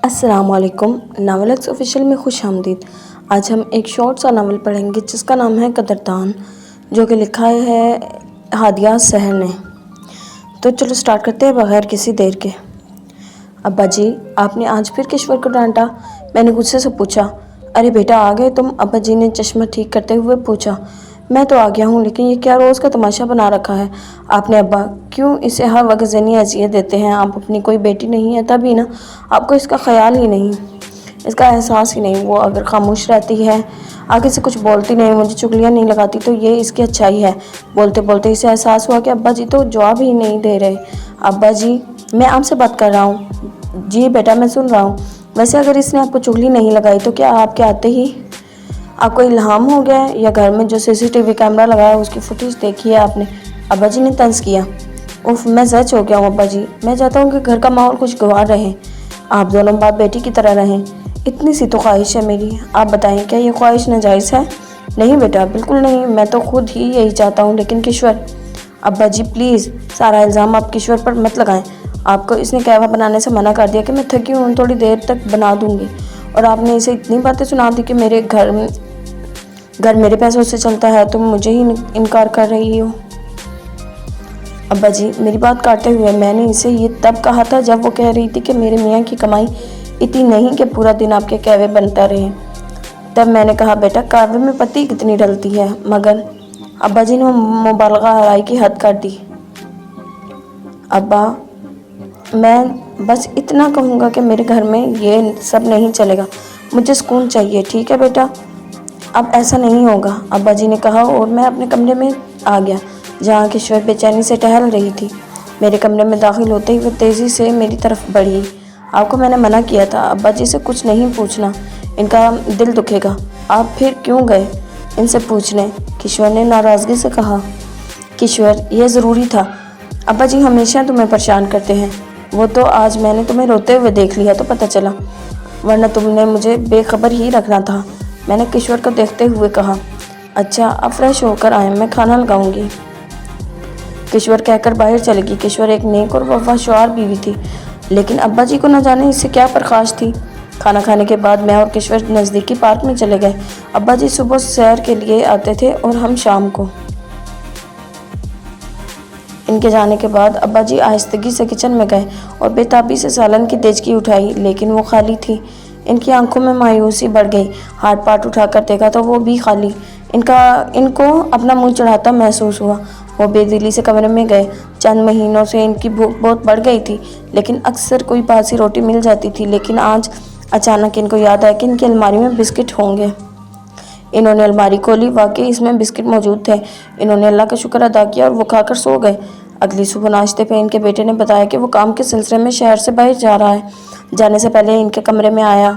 السلام علیکم، ناولکس آفیشیل میں خوش آمدید۔ آج ہم ایک شارٹ سا ناول پڑھیں گے جس کا نام ہے قدردان، جو کہ لکھا ہے ہادیہ سحر نے۔ تو چلو سٹارٹ کرتے ہیں بغیر کسی دیر کے۔ ابا جی، آپ نے آج پھر کشور کو ڈانٹا؟ میں نے غصے سے پوچھا۔ ارے بیٹا، آ گئے تم؟ ابا جی نے چشمہ ٹھیک کرتے ہوئے پوچھا۔ میں تو آ گیا ہوں، لیکن یہ کیا روز کا تماشا بنا رکھا ہے آپ نے ابا؟ کیوں اسے ہر وقت ذہنی اذیت دیتے ہیں؟ آپ اپنی کوئی بیٹی نہیں ہے تبھی نا؟ آپ کو اس کا خیال ہی نہیں، اس کا احساس ہی نہیں۔ وہ اگر خاموش رہتی ہے، آگے سے کچھ بولتی نہیں، مجھے چغلیاں نہیں لگاتی تو یہ اس کی اچھائی ہے۔ بولتے بولتے اسے احساس ہوا کہ ابا جی تو جواب ہی نہیں دے رہے۔ ابا جی، میں آپ سے بات کر رہا ہوں۔ جی بیٹا، میں سن رہا ہوں۔ ویسے اگر اس نے آپ کو چغلی نہیں لگائی تو کیا آپ کے آتے ہی آپ کو الہام ہو گیا ہے، یا گھر میں جو سی سی ٹی وی کیمرہ لگایا ہے اس کی فوٹیج دیکھی ہے آپ نے؟ ابا جی نے طنز کیا۔ اف، میں زچ ہو گیا ہوں ابا جی۔ میں چاہتا ہوں کہ گھر کا ماحول خوشگوار رہے، آپ دونوں باپ بیٹی کی طرح رہیں، اتنی سی تو خواہش ہے میری۔ آپ بتائیں، کیا یہ خواہش ناجائز ہے؟ نہیں بیٹا، بالکل نہیں، میں تو خود ہی یہی چاہتا ہوں، لیکن کشور… ابا جی پلیز، سارا الزام آپ کشور پر مت لگائیں۔ آپ کو اس نے قہوہ بنانے سے منع کر دیا کہ میں تھکی ہوں، تھوڑی دیر تک بنا دوں گی، اور آپ نے اسے اتنی باتیں سنا دی کہ میرے گھر میرے پیسوں سے چلتا ہے، تم مجھے ہی انکار کر رہی ہو۔ ابا جی، میری بات کاٹتے ہوئے، میں نے اسے یہ تب کہا تھا جب وہ کہہ رہی تھی کہ میرے میاں کی کمائی اتنی نہیں کہ پورا دن آپ کے قہوے بنتا رہے۔ تب میں نے کہا بیٹا، قہوے میں پتی کتنی ڈلتی ہے، مگر… ابا جی نے مبالغہ آرائی کی حد کر دی۔ ابا، میں بس اتنا کہوں گا کہ میرے گھر میں یہ سب نہیں چلے گا، مجھے سکون چاہیے، ٹھیک ہے بیٹا؟ اب ایسا نہیں ہوگا، ابا جی نے کہا، اور میں اپنے کمرے میں آ گیا جہاں کشور بے چینی سے ٹہل رہی تھی۔ میرے کمرے میں داخل ہوتے ہی وہ تیزی سے میری طرف بڑھی۔ آپ کو میں نے منع کیا تھا ابا جی سے کچھ نہیں پوچھنا، ان کا دل دکھے گا۔ آپ پھر کیوں گئے ان سے پوچھنے؟ کشور نے ناراضگی سے کہا۔ کشور، یہ ضروری تھا۔ ابا جی ہمیشہ تمہیں پریشان کرتے ہیں، وہ تو آج میں نے تمہیں روتے ہوئے دیکھ لیا تو پتہ چلا، ورنہ تم نے مجھے بے خبر ہی رکھنا تھا، میں نے کشور کو دیکھتے ہوئے کہا۔ اچھا، اب فریش ہو کر آئیں، میں کھانا لگاؤں گی، کشور کہہ کر باہر چلے گی۔ کشور ایک نیک اور وفادار بیوی تھی، لیکن ابا جی کو نہ جانے اس سے کیا پرخاش تھی۔ کھانا کھانے کے بعد میں اور کشور نزدیکی پارک میں چلے گئے۔ ابا جی صبح سیر کے لیے آتے تھے اور ہم شام کو۔ ان کے جانے کے بعد ابا جی آہستگی سے کچن میں گئے اور بے تابی سے سالن کی دیچکی اٹھائی، لیکن وہ خالی تھی۔ ان کی آنکھوں میں مایوسی بڑھ گئی، ہاتھ پاٹ اٹھا کر دیکھا تو وہ بھی خالی۔ ان کو اپنا منہ چڑھاتا محسوس ہوا۔ وہ بے دلی سے کمرے میں گئے۔ چند مہینوں سے ان کی بھوک بہت بڑھ گئی تھی، لیکن اکثر کوئی باسی روٹی مل جاتی تھی، لیکن آج اچانک ان کو یاد آیا کہ ان کی الماری میں بسکٹ ہوں گے۔ انہوں نے الماری کھولی، واقعی اس میں بسکٹ موجود تھے۔ انہوں نے اللہ کا شکر ادا کیا اور وہ کھا کر سو گئے۔ اگلی صبح ناشتے پہ ان کے بیٹے نے بتایا کہ وہ کام کے سلسلے میں شہر سے باہر جا رہا ہے۔ جانے سے پہلے ان کے کمرے میں آیا۔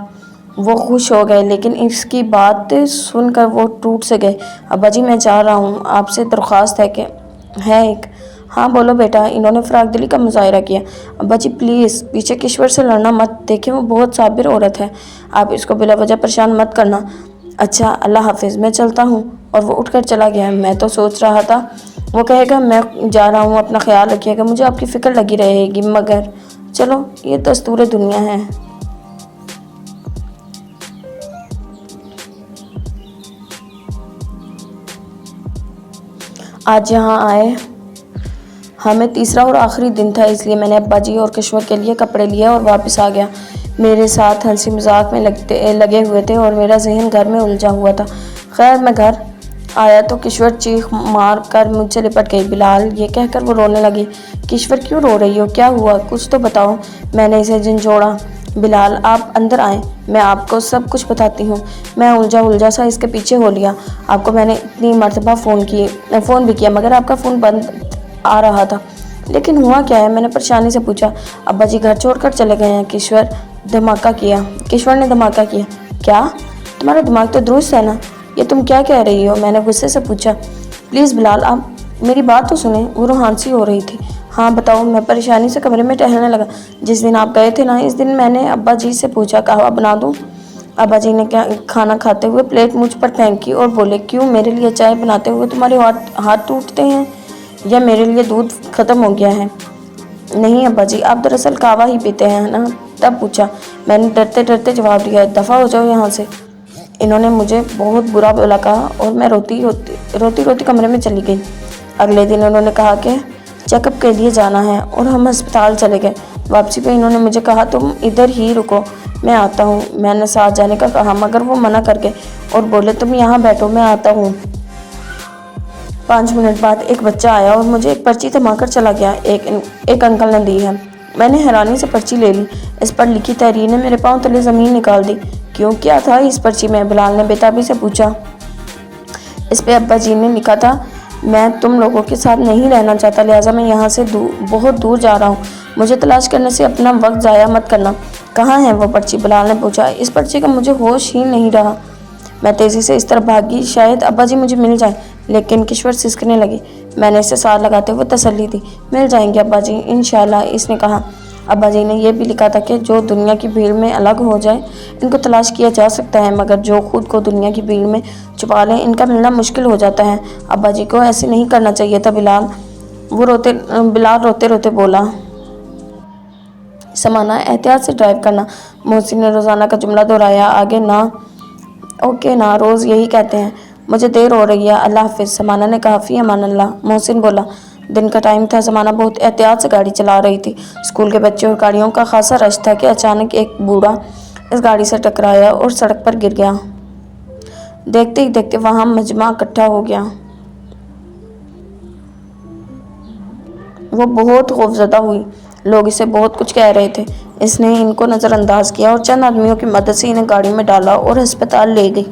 وہ خوش ہو گئے، لیکن اس کی بات سن کر وہ ٹوٹ سے گئے۔ ابا جی، میں چاہ رہا ہوں، آپ سے درخواست ہے ایک۔ ہاں بولو بیٹا، انہوں نے فراق دلی کا مظاہرہ کیا۔ ابا جی پلیز، پیچھے کشور سے لڑنا مت، دیکھیں وہ بہت صابر عورت ہے، آپ اس کو بلا وجہ پریشان مت کرنا۔ اچھا، اللہ حافظ، میں چلتا ہوں، اور وہ اٹھ کر چلا گیا۔ میں تو سوچ رہا تھا وہ کہے گا میں جا رہا ہوں، اپنا خیال رکھیے گا، مجھے آپ کی فکر لگی رہے گی، مگر چلو، یہ دستور دنیا ہے۔ آج یہاں آئے ہمیں تیسرا اور آخری دن تھا، اس لیے میں نے ابا جی اور کشور کے لیے کپڑے لیے اور واپس آ گیا۔ میرے ساتھ ہنسی مذاق میں لگے ہوئے تھے اور میرا ذہن گھر میں الجھا ہوا تھا۔ خیر، میں گھر آیا تو کشور چیخ مار کر مجھ سے لپٹ گئی۔ بلال، یہ کہہ کر وہ رونے لگی۔ کشور، کیوں رو رہی ہو؟ کیا ہوا؟ کچھ تو بتاؤ۔ میں نے اسے جھنجھوڑا۔ بلال، آپ اندر آئیں، میں آپ کو سب کچھ بتاتی ہوں۔ میں الجھا سا اس کے پیچھے ہو لیا۔ آپ کو میں نے اتنی مرتبہ فون بھی کیا، مگر آپ کا فون بند آ رہا تھا۔ لیکن ہوا کیا ہے؟ میں نے پریشانی سے پوچھا۔ ابا جی گھر چھوڑ کر چلے گئے ہیں۔ کشور نے دھماکہ کیا۔ کیا؟ تمہارا دماغ تو درست ہے نا؟ یہ تم کیا کہہ رہی ہو؟ میں نے غصے سے پوچھا۔ پلیز بلال، آپ میری بات تو سنیں۔ وہ روحان سی ہو رہی تھی۔ ہاں بتاؤ۔ میں پریشانی سے کمرے میں ٹہلنے لگا۔ جس دن آپ گئے تھے نا، اس دن میں نے ابا جی سے پوچھا قہوہ بنا دوں؟ ابا جی نے کھانا کھاتے ہوئے پلیٹ مجھ پر پھینکی اور بولے، کیوں میرے لیے چائے بناتے ہوئے تمہارے ہاتھ ٹوٹتے ہیں، یا میرے لیے دودھ ختم ہو گیا ہے؟ نہیں ابا جی، آپ دراصل قہوہ ہی پیتے ہیں نا، तब पूछा। मैंने डरते डरते जवाब दिया, दफ़ा हो जाओ यहाँ से। इन्होंने मुझे बहुत बुरा भला कहा और मैं रोती रोती कमरे में चली गई। अगले दिन उन्होंने कहा कि चेकअप के लिए जाना है और हम अस्पताल चले गए। वापसी पे इन्होंने मुझे कहा, तुम इधर ही रुको, मैं आता हूँ। मैंने साथ जाने का कहा मगर वो मना कर गए और बोले, तुम यहाँ बैठो, मैं आता हूँ। 5 मिनट बाद एक बच्चा आया और मुझे एक पर्ची थमाकर चला गया। एक अंकल ने दी है। मैंने हैरानी से पर्ची ले ली। इस पर लिखी तहरीर ने मेरे पाँव तले ज़मीन निकाल दी। क्यों, क्या था इस पर्ची में? बिलाल ने बेताबी से पूछा। इस पे अब्बा जी ने लिखा था, मैं तुम लोगों के साथ नहीं रहना चाहता, लिहाजा मैं यहाँ से बहुत दूर जा रहा हूँ। मुझे तलाश करने से अपना वक्त ज़ाया मत करना। कहाँ है वो पर्ची? बिलाल ने पूछा। इस पर्ची का मुझे होश ही नहीं रहा। मैं तेज़ी से इस तरफ भागी, शायद अब्बा जी मुझे मिल जाए, लेकिन किश्वर सिसकने लगी। मैंने इसे साथ लगाते हुए तसल्ली दी, मिल जाएंगे अब्बा जी इंशाल्लाह। इसने कहा। अब्बा जी ने यह भी लिखा था कि जो दुनिया की भीड़ में अलग हो जाए, इनको तलाश किया जा सकता है, मगर जो खुद को दुनिया की भीड़ में छुपा लें, इनका मिलना मुश्किल हो जाता है। अब्बा जी को ऐसे नहीं करना चाहिए था बिलाल रोते रोते बोला। समाना, एहतियात से ड्राइव करना। मोहसिन ने रोज़ाना का जुमला दोहराया। आगे ना, ओके ना, रोज़ यही कहते हैं। मुझे देर हो रही है, अल्लाह हाफिज़, समाना ने कहा। फ़ी अमान अल्लाह, मोहसिन बोला। दिन का टाइम था। समाना बहुत एहतियात से गाड़ी चला रही थी। स्कूल के बच्चे और गाड़ियों का खासा रश था कि अचानक एक बूढ़ा इस गाड़ी से टकराया और सड़क पर गिर गया। देखते ही देखते वहाँ मजमा इकट्ठा हो गया। वो बहुत खौफजदा हुई। लोग इसे बहुत कुछ कह रहे थे। इसने इनको नज़रअंदाज किया और चंद आदमियों की मदद से इन्हें गाड़ी में डाला और अस्पताल ले गई।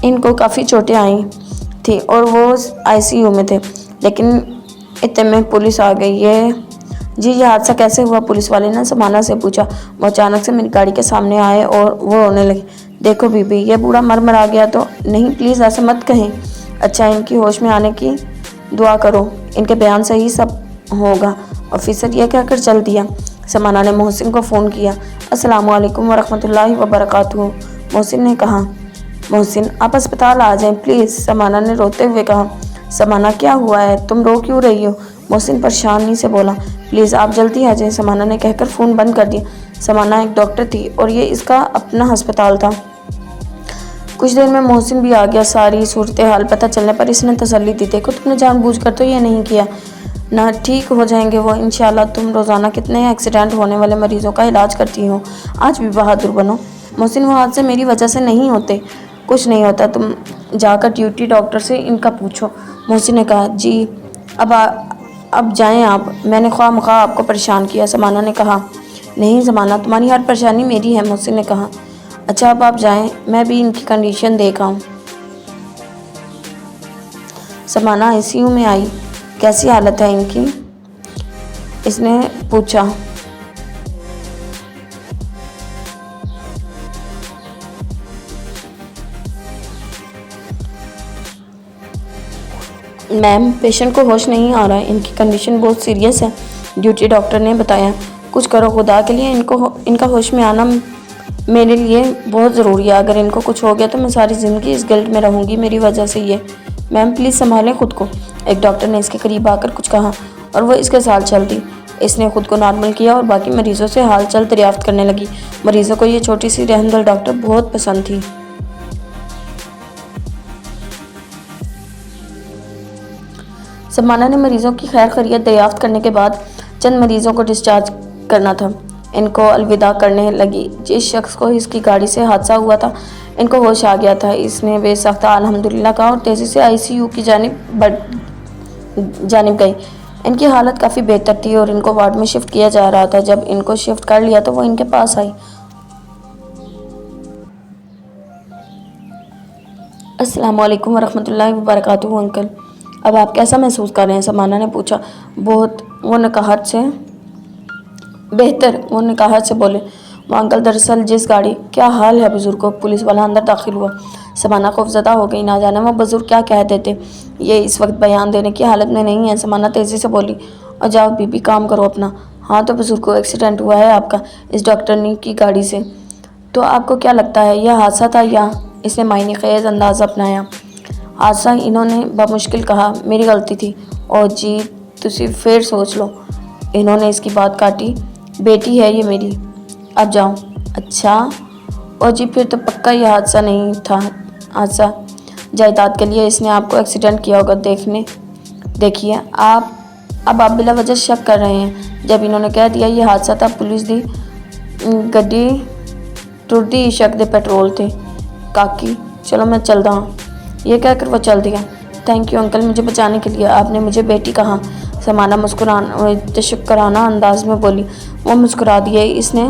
इनको काफ़ी चोटें आई थी और वो आईसीयू में थे, लेकिन इतने में पुलिस आ गई। ये हादसा कैसे हुआ? पुलिस वाले ने समाना से पूछा। वो अचानक से मेरी गाड़ी के सामने आए और वो रोने लगे। देखो बीबी, ये बूढ़ा मर आ गया तो। नहीं प्लीज़ ऐसे मत कहें। अच्छा, इनकी होश में आने की दुआ करो, इनके बयान से ही सब होगा। ऑफिसर यह कहकर चल दिया। समाना ने मोहसिन को फ़ोन किया। अस्सलाम वालेकुम वरहमतुल्लाहि वबरकातुहू, मोहसिन ने कहा। मोहसिन, आप अस्पताल आ जाएं प्लीज़, समाना ने रोते हुए कहा। समाना, क्या हुआ है? तुम रो क्यों रही हो? मोहसिन परेशानी से बोला। प्लीज़ आप जल्दी आ जाएं, समाना ने कहकर फ़ोन बंद कर दिया। समाना एक डॉक्टर थी और ये इसका अपना अस्पताल था। कुछ देर में मोहसिन भी आ गया। सारी सूरत हाल पता चलने पर इसने तसल्ली दी। देखो, तुमने जानबूझकर तो ये नहीं किया ना, ठीक हो जाएंगे वो इंशाल्लाह। तुम रोज़ाना कितने एक्सीडेंट होने वाले मरीज़ों का इलाज करती हो, आज भी बहादुर बनो। मोहसिन, वो हादसे मेरी वजह से नहीं होते। कुछ नहीं होता, तुम जाकर ड्यूटी डॉक्टर से इनका पूछो। मोहसिन ने कहा। जी अब जाएं आप, मैंने ख्वाह आपको परेशान किया, समाना ने कहा। नहीं समाना, तुम्हारी हर परेशानी मेरी है, मोहसिन ने कहा। अच्छा, अब आप जाएं, मैं भी इनकी कंडीशन देख आऊँ। समाना आईसीयू में आई। कैसी हालत है इनकी? इसने पूछा। मैम, पेशेंट को होश नहीं आ रहा है, इनकी कंडीशन बहुत सीरियस है, ड्यूटी डॉक्टर ने बताया। कुछ करो खुदा के लिए, इनका होश में आना मेरे लिए बहुत ज़रूरी है। अगर इनको कुछ हो गया तो मैं सारी ज़िंदगी इस गिल्ट में रहूँगी, मेरी वजह से ये। मैम प्लीज़ संभालें खुद को, एक डॉक्टर ने इसके करीब आकर कुछ कहा और वो इसके साथ चल दी। इसने खुद को नॉर्मल किया और बाकी मरीज़ों से हाल चाल दरियाफ्त करने लगी। मरीज़ों को ये छोटी सी रहमदिल डॉक्टर बहुत पसंद थी। समाना ने मरीज़ों की खैर खैरियत दरियाफ्त करने के बाद चंद मरीज़ों को डिस्चार्ज करना था। इनको अलविदा करने लगी। जिस शख्स को इसकी गाड़ी से हादसा हुआ था, इनको होश आ गया था। इसने बेसख्ता अल्हम्दुलिल्लाह कहा और तेज़ी से आईसीयू की जानिब गई। इनकी हालत काफ़ी बेहतर थी और इनको वार्ड में शिफ्ट किया जा रहा था। जब इनको शिफ्ट कर लिया तो वो इनके पास आई। अस्सलाम वालेकुम वरहमतुल्लाहि वबरकातुहू अंकल, अब आप कैसा महसूस कर रहे हैं? समाना ने पूछा। बहुत, वो नकाहत से बेहतर, वो नकाहत से बोले। वो अंकल, दरअसल जिस गाड़ी, क्या हाल है बुज़ुर्ग को? पुलिस वाला अंदर दाखिल हुआ। समाना खौफज़दा हो गई, ना जाने वो बुज़ुर्ग क्या कह देते। ये इस वक्त बयान देने की हालत में नहीं है। समाना तेज़ी से बोली। और जाओ बीबी, काम करो अपना। हाँ तो बुज़ुर्ग को एक्सीडेंट हुआ है आपका इस डॉक्टरनी की गाड़ी से, तो आपको क्या लगता है यह हादसा था या? इसने मायने ख़ेज़ अंदाज़ अपनाया। हादसा, इन्होंने बमुश्किल कहा। मेरी गलती थी। और जी तुसी फिर सोच लो, इन्होंने इसकी बात काटी। बेटी है ये मेरी, अब जाओ। अच्छा, और जी फिर तो पक्का ये हादसा नहीं था। हादसा जायदाद के लिए इसने आपको एक्सीडेंट किया होगा। देखिए अब आप बिला वजह शक कर रहे हैं। जब इन्होंने कह दिया ये हादसा था, पुलिस दी गड्डी टुरदी शक दे पेट्रोल थे। काकी चलो मैं चलता हूँ, ये कहकर वो चल दिया। थैंक यू अंकल, मुझे बचाने के लिए। आपने मुझे बेटी कहा। समाना शुक्राना अंदाज में बोली। वो मुस्कुरा दिए। इसने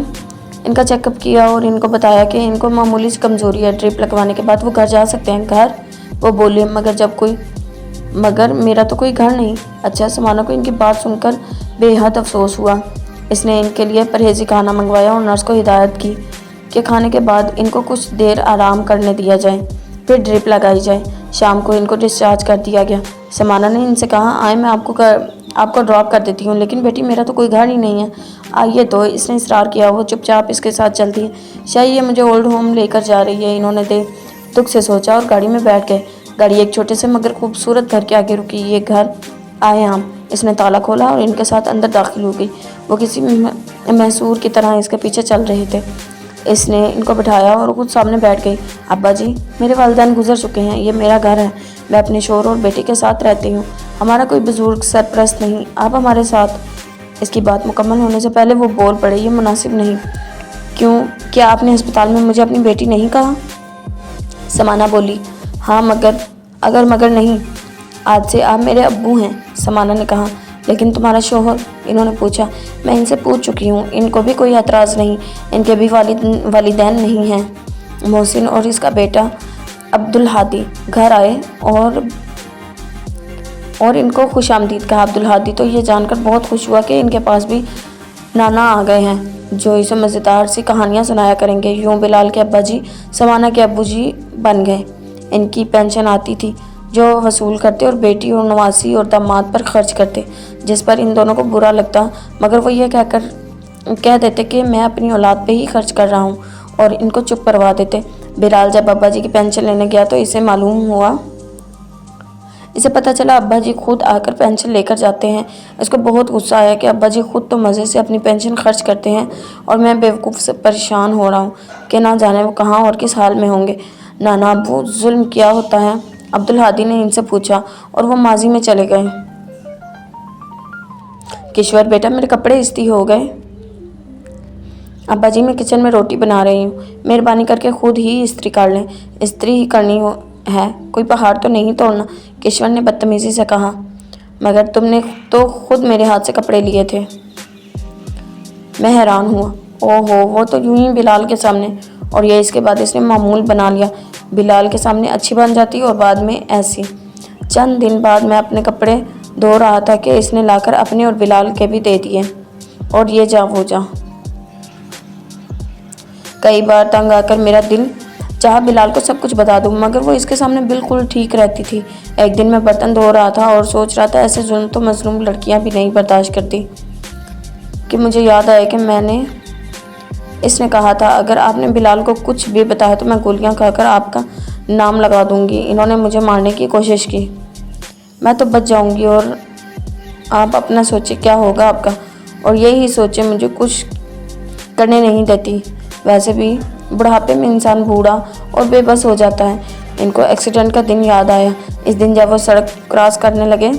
इनका चेकअप किया और इनको बताया कि इनको मामूली सी कमज़ोरी है। ड्रिप लगवाने के बाद वो घर जा सकते हैं। घर? वो बोले, मगर मेरा तो कोई घर नहीं। अच्छा, समाना को इनकी बात सुनकर बेहद अफसोस हुआ। इसने इनके लिए परहेजी खाना मंगवाया और नर्स को हिदायत की कि खाने के बाद इनको कुछ देर आराम करने दिया जाए, फिर ड्रिप लगाई जाए। शाम को इनको डिस्चार्ज कर दिया गया। समाना ने इनसे कहा, आए मैं आपको ड्रॉप कर देती हूँ। लेकिन बेटी मेरा तो कोई घर ही नहीं है। आइए तो। इसने इसरार किया। वो चुपचाप इसके साथ चलती है। शायद ये मुझे ओल्ड होम लेकर जा रही है, इन्होंने दुख से सोचा और गाड़ी में बैठ गए। गाड़ी एक छोटे से मगर खूबसूरत घर के आगे रुकी। ये घर आए हम। इसने ताला खोला और इनके साथ अंदर दाखिल हो गई। वो किसी मैसूर की तरह इसके पीछे चल रहे थे। इसने इनको बिठाया और खुद सामने बैठ गई। अब्बा जी, मेरे वालिदैन गुजर चुके हैं। ये मेरा घर है। मैं अपने शोहर और बेटी के साथ रहती हूँ। हमारा कोई बुजुर्ग सरपरस्त नहीं। आप हमारे साथ। इसकी बात मुकम्मल होने से पहले वो बोल पड़े, ये मुनासिब नहीं। क्यों? क्या आपने अस्पताल में मुझे अपनी बेटी नहीं कहा? समाना बोली, हाँ मगर नहीं। आज से आप मेरे अब्बू हैं, समाना ने कहा। लेकिन तुम्हारा शोहर? इन्होंने पूछा। मैं इनसे पूछ चुकी हूँ, इनको भी कोई एतराज़ नहीं। इनके भी वालिदैन नहीं हैं। मोहसिन और इसका बेटा अब्दुल हादी घर आए और इनको खुशामदीद कहा। अब्दुल हादी तो ये जानकर बहुत खुश हुआ कि इनके पास भी नाना आ गए हैं जो इसे मज़ेदार सी कहानियाँ सुनाया करेंगे। यूँ बिलाल के अब्बा जी समाना के अब्बू जी बन गए। इनकी पेंशन आती थी जो वसूल करते और बेटी और नवासी और दामाद पर खर्च करते, जिस पर इन दोनों को बुरा लगता। मगर वो ये कह देते कि मैं अपनी औलाद पे ही खर्च कर रहा हूँ और इनको चुप करवा देते। बिलाल जब अब्बा जी की पेंशन लेने गया तो इसे पता चला अब्बा जी खुद आकर पेंशन लेकर जाते हैं। इसको बहुत गुस्सा आया कि अब्बा जी खुद तो मज़े से अपनी पेंशन खर्च करते हैं और मैं बेवकूफ़ से परेशान हो रहा हूँ कि ना जाने वो कहाँ और किस हाल में होंगे। नाना अब्बू, जुल्म क्या होता है? अब्दुल हादी ने इनसे पूछा और वो माजी में चले गए। किश्वर बेटा, मेरे कपड़े इस्त्री हो गए। अब्बा जी, मैं किचन में रोटी बना रही हूँ, मेहरबानी करके खुद ही इस्त्री कर लें। इस्त्री ही करनी है, कोई पहाड़ तो नहीं तोड़ना, किश्वर ने बदतमीज़ी से कहा। मगर तुमने तो खुद मेरे हाथ से कपड़े लिए थे। मैं हैरान हुआ। ओहो, वो तो यूं ही बिलाल के सामने, और ये इसके बाद इसने मामूल बना लिया। बिलाल के सामने अच्छी बन जाती और बाद में ऐसी। चंद दिन बाद मैं अपने कपड़े धो रहा था कि इसने लाकर अपने और बिलाल के भी दे दिए। और ये जा वो जा। कई बार तंग आकर मेरा दिल चाहा बिलाल को सब कुछ बता दूं, मगर वो इसके सामने बिल्कुल ठीक रहती थी। एक दिन मैं बर्तन धो रहा था और सोच रहा था ऐसे जुल्म तो मजलूम लड़कियां भी नहीं बर्दाश्त करती कि मुझे याद आया कि इसने कहा था अगर आपने बिलाल को कुछ भी बताया तो मैं गोलियां खाकर आपका नाम लगा दूंगी। इन्होंने मुझे मारने की कोशिश की, मैं तो बच जाऊंगी और आप अपना सोचे क्या होगा आपका। और यही सोचे मुझे कुछ करने नहीं देती। वैसे भी बुढ़ापे में इंसान बूढ़ा और बेबस हो जाता है। इनको एक्सीडेंट का दिन याद आया। इस दिन जब वो सड़क क्रॉस करने लगे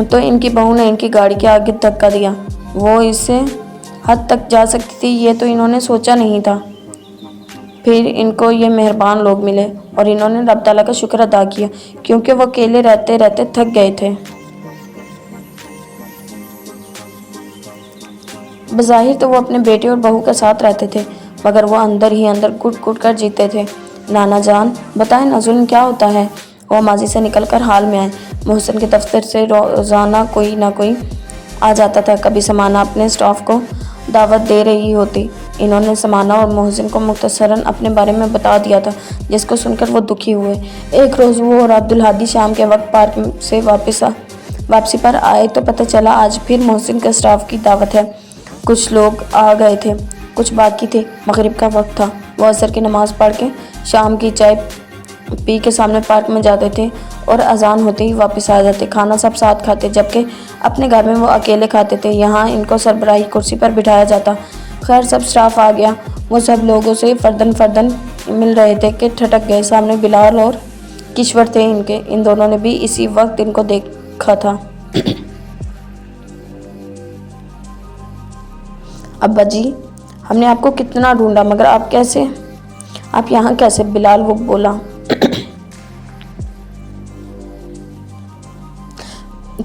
तो इनकी बहू ने इनकी गाड़ी के आगे धक्का दिया। वो इससे हद तक जा सकती थी, ये तो इन्होंने सोचा नहीं था। फिर इनको ये मेहरबान लोग मिले और इन्होंने रब ताला का शुक्र अदा किया, क्योंकि वो अकेले रहते रहते थक गए थे। बज़ाहिर तो वो अपने बेटे और बहू के साथ रहते थे, मगर वो अंदर ही अंदर घुट घुट कर जीते थे। नाना जान, बताएं ना जुल्म क्या होता है? वो माजी से निकलकर हाल में आए। मोहसिन के दफ्तर से रोज़ाना कोई ना कोई आ जाता था। कभी समाना अपने स्टाफ को दावत दे रही होती। इन्होंने समाना और मोहसिन को मुख्तसरन अपने बारे में बता दिया था, जिसको सुनकर वो दुखी हुए। एक रोज़ वो और अब्दुल हादी शाम के वक्त पार्क से वापसी पर आए तो पता चला आज फिर मोहसिन के स्टाफ की दावत है। कुछ लोग आ गए थे, कुछ बाकी थे। मगरिब का वक्त था। वो असर की नमाज़ पढ़ के शाम की चाय पी के सामने पार्क में जाते थे اور اذان ہوتے ہی واپس آ جاتے، کھانا سب ساتھ کھاتے، جبکہ اپنے گھر میں وہ اکیلے کھاتے تھے، یہاں ان کو سربراہی کرسی پر بٹھایا جاتا۔ خیر سب اسٹاف آ گیا، وہ سب لوگوں سے فردن فردن مل رہے تھے کہ ٹھٹک گئے۔ سامنے بلال اور کشور تھے ان دونوں نے بھی اسی وقت ان کو دیکھا تھا۔ ابا جی، ہم نے آپ کو کتنا ڈھونڈا مگر آپ یہاں کیسے؟ بلال وہ بولا۔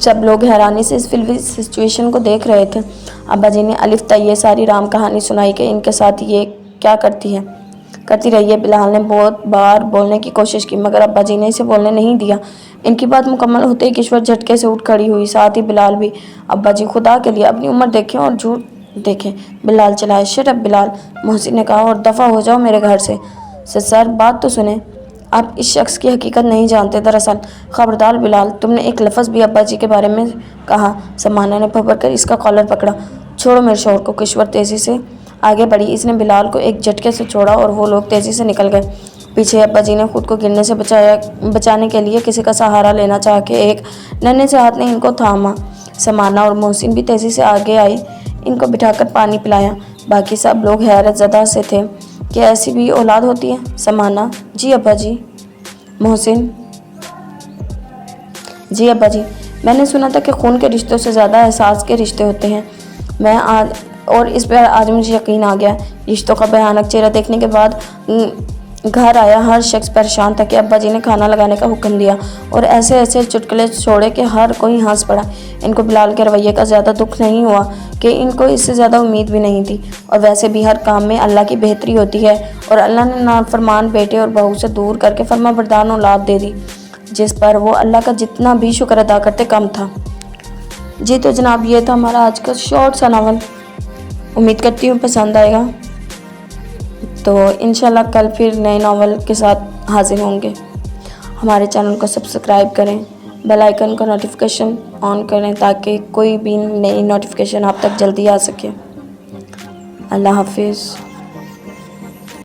سب لوگ حیرانی سے اس فلمی سچویشن کو دیکھ رہے تھے۔ ابا جی نے الف تا یہ ساری رام کہانی سنائی کہ ان کے ساتھ یہ کیا کرتی رہی ہے۔ بلال نے بہت بار بولنے کی کوشش کی مگر ابا جی نے اسے بولنے نہیں دیا۔ ان کی بات مکمل ہوتے ہی کشور جھٹکے سے اٹھ کھڑی ہوئی، ساتھ ہی بلال بھی۔ ابا جی خدا کے لیے اپنی عمر دیکھیں اور جھوٹ دیکھیں، بلال چلائے۔ شٹ اپ بلال، محسن نے کہا، اور دفع ہو جاؤ میرے گھر سے۔ سر بات تو سنیں، آپ اس شخص کی حقیقت نہیں جانتے دراصل۔ خبردار بلال، تم نے ایک لفظ بھی ابا جی کے بارے میں کہا۔ سمانا نے بھبر کر اس کا کالر پکڑا۔ چھوڑو میرے شوہر کو۔ کشور تیزی سے آگے بڑھی، اس نے بلال کو ایک جھٹکے سے چھوڑا اور وہ لوگ تیزی سے نکل گئے پیچھے۔ ابا جی نے خود کو گرنے سے بچانے کے لیے کسی کا سہارا لینا چاہ کے ایک ننھے سے ہاتھ نے ان کو تھاما۔ سمانا اور محسن بھی تیزی سے آگے آئے، ان کو بٹھا کر پانی پلایا۔ باقی سب لوگ حیرت زدہ سے تھے کہ ایسی بھی اولاد ہوتی ہے۔ سمانا: جی ابا جی۔ محسن: جی ابا جی، میں نے سنا تھا کہ خون کے رشتوں سے زیادہ احساس کے رشتے ہوتے ہیں، اور اس پر آج مجھے یقین آ گیا۔ رشتوں کا بھیانک چہرہ دیکھنے کے بعد گھر آیا ہر شخص پریشان تھا کہ ابا جی نے کھانا لگانے کا حکم دیا اور ایسے چٹکلے چھوڑے کہ ہر کوئی ہنس پڑا۔ ان کو بلال کے رویے کا زیادہ دکھ نہیں ہوا کہ ان کو اس سے زیادہ امید بھی نہیں تھی، اور ویسے بھی ہر کام میں اللہ کی بہتری ہوتی ہے، اور اللہ نے نافرمان بیٹے اور بہو سے دور کر کے فرما بردار اولاد دے دی، جس پر وہ اللہ کا جتنا بھی شکر ادا کرتے کم تھا۔ جی تو جناب، یہ تھا ہمارا آج کا شارٹ سا ناول۔ امید کرتی ہوں پسند آئے گا، تو انشاءاللہ کل پھر نئے ناول کے ساتھ حاضر ہوں گے۔ ہمارے چینل کو سبسکرائب کریں، بیل آئیکن کا نوٹیفیکیشن آن کریں تاکہ کوئی بھی نئی نوٹیفیکیشن آپ تک جلدی آ سکے۔ اللہ حافظ۔